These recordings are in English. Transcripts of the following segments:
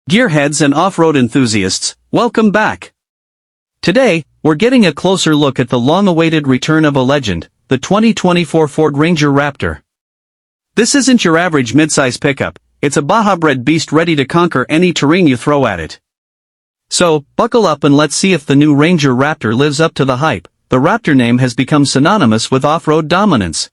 Gearheads and off-road enthusiasts, welcome back. Today, we're getting a closer look at the long-awaited return of a legend, the 2024 Ford Ranger Raptor. This isn't your average midsize pickup, it's a Baja-bred beast ready to conquer any terrain you throw at it. So, buckle up and let's see if the new Ranger Raptor lives up to the hype. The Raptor name has become synonymous with off-road dominance.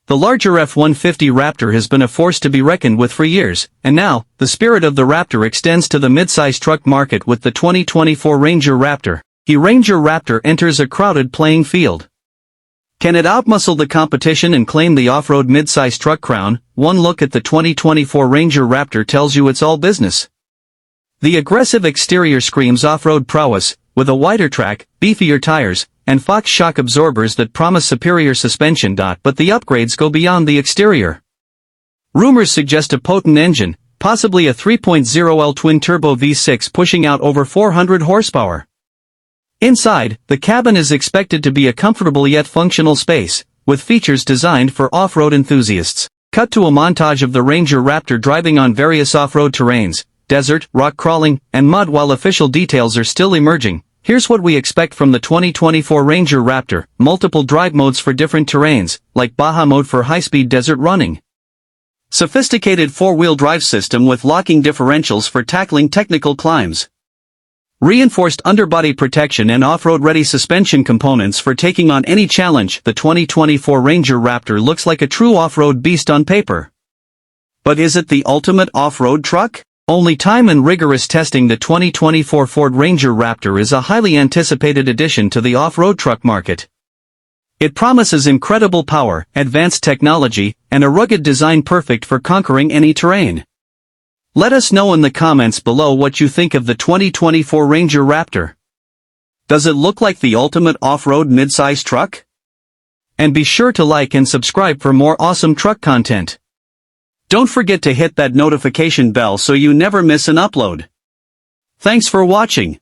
The larger F-150 Raptor has been a force to be reckoned with for years, and now, the spirit of the Raptor extends to the midsize truck market with the 2024 Ranger Raptor. The Ranger Raptor enters a crowded playing field. Can it outmuscle the competition and claim the off-road midsize truck crown? One look at the 2024 Ranger Raptor tells you it's all business. The aggressive exterior screams off-road prowess, with a wider track, beefier tires, and Fox shock absorbers that promise superior suspension. But the upgrades go beyond the exterior. Rumors suggest a potent engine, possibly a 3.0L twin-turbo V6 pushing out over 400 horsepower. Inside, the cabin is expected to be a comfortable yet functional space, with features designed for off-road enthusiasts. Cut to a montage of the Ranger Raptor driving on various off-road terrains, desert, rock crawling, and mud. While official details are still emerging, here's what we expect from the 2024 Ranger Raptor: multiple drive modes for different terrains, like Baja mode for high-speed desert running. Sophisticated four-wheel drive system with locking differentials for tackling technical climbs. Reinforced underbody protection and off-road-ready suspension components for taking on any challenge. The 2024 Ranger Raptor looks like a true off-road beast on paper. But is it the ultimate off-road truck? Only time and rigorous testing. The 2024 Ford Ranger Raptor is a highly anticipated addition to the off-road truck market. It promises incredible power, advanced technology, and a rugged design perfect for conquering any terrain. Let us know in the comments below what you think of the 2024 Ranger Raptor. Does it look like the ultimate off-road midsize truck? And be sure to like and subscribe for more awesome truck content. Don't forget to hit that notification bell so you never miss an upload. Thanks for watching.